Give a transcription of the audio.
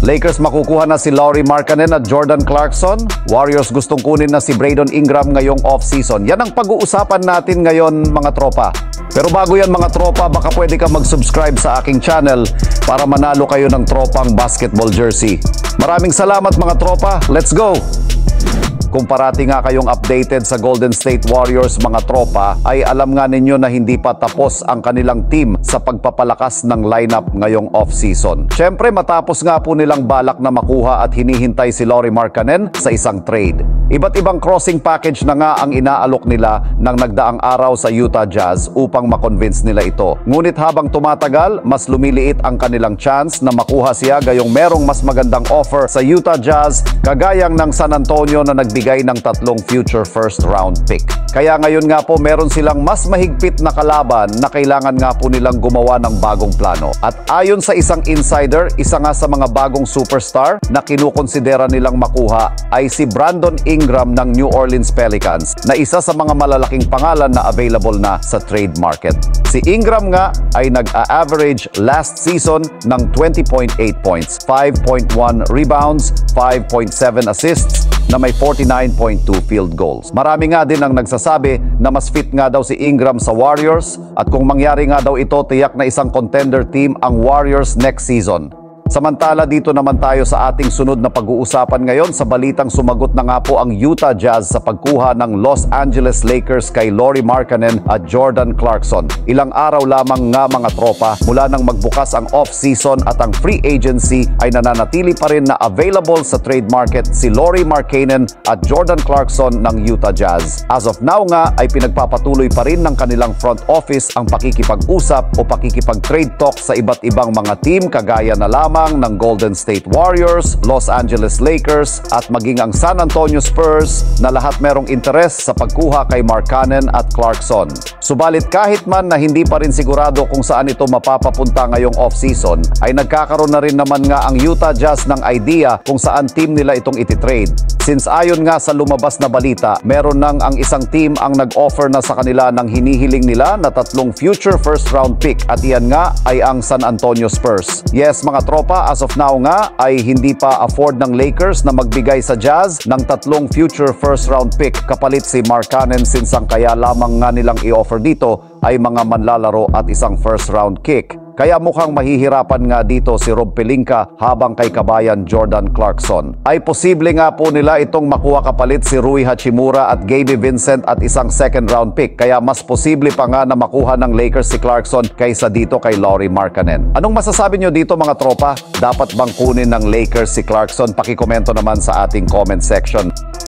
Lakers makukuha na si Lauri Markkanen at Jordan Clarkson. Warriors gustong kunin na si Brandon Ingram ngayong off-season. Yan ang pag-uusapan natin ngayon mga tropa. Pero bago yan mga tropa, baka pwede ka mag-subscribe sa aking channel para manalo kayo ng tropang basketball jersey. Maraming salamat mga tropa. Let's go! Kung parati nga kayong updated sa Golden State Warriors mga tropa, ay alam nga ninyo na hindi pa tapos ang kanilang team sa pagpapalakas ng lineup ngayong off-season. Siyempre matapos nga po nilang balak na makuha at hinihintay si Lauri Markkanen sa isang trade. Iba't ibang crossing package na nga ang inaalok nila ng nagdaang araw sa Utah Jazz upang makonvince nila ito. Ngunit habang tumatagal, mas lumiliit ang kanilang chance na makuha siya gayong merong mas magandang offer sa Utah Jazz kagayang ng San Antonio na nagbigay ng 3 future first round pick. Kaya ngayon nga po meron silang mas mahigpit na kalaban na kailangan nga po nilang gumawa ng bagong plano. At ayon sa isang insider, isa nga sa mga bagong superstar na kinukonsidera nilang makuha ay si Brandon Ingram ng New Orleans Pelicans na isa sa mga malalaking pangalan na available na sa trade market. Si Ingram nga ay nag-a-average last season ng 20.8 points, 5.1 rebounds, 5.7 assists na may 49.2 field goals. Marami nga din ang nagsasabi na mas fit nga daw si Ingram sa Warriors at kung mangyari nga daw ito, tiyak na isang contender team ang Warriors next season. Samantala dito naman tayo sa ating sunod na pag-uusapan ngayon sa balitang sumagot na nga po ang Utah Jazz sa pagkuha ng Los Angeles Lakers kay Lauri Markkanen at Jordan Clarkson. Ilang araw lamang nga mga tropa mula nang magbukas ang off-season at ang free agency ay nananatili pa rin na available sa trade market si Lauri Markkanen at Jordan Clarkson ng Utah Jazz. As of now nga ay pinagpapatuloy pa rin ng kanilang front office ang pakikipag-usap o pakikipag-trade talk sa iba't ibang mga team kagaya na lamang ng Golden State Warriors, Los Angeles Lakers at maging ang San Antonio Spurs na lahat merong interes sa pagkuha kay Markkanen at Clarkson. Subalit kahit man na hindi pa rin sigurado kung saan ito mapapapunta ngayong off-season, ay nagkakaroon na rin naman nga ang Utah Jazz ng idea kung saan team nila itong ititrade. Since ayon nga sa lumabas na balita, meron nang ang isang team ang nag-offer na sa kanila ng hinihiling nila na 3 future first round pick at iyan nga ay ang San Antonio Spurs. Yes mga tropa, as of now nga ay hindi pa afford ng Lakers na magbigay sa Jazz ng 3 future first round pick kapalit si Markkanen since ang kaya lamang nga nilang i-offer dito ay mga manlalaro at isang first round kick. Kaya mukhang mahihirapan nga dito si Rob Pelinka habang kay kabayan Jordan Clarkson. Ay posible nga po nila itong makuha kapalit si Rui Hachimura at Gabe Vincent at isang second round pick. Kaya mas posible pa nga na makuha ng Lakers si Clarkson kaysa dito kay Lauri Markkanen. Anong masasabi nyo dito mga tropa? Dapat bang kunin ng Lakers si Clarkson? Pakikomento naman sa ating comment section.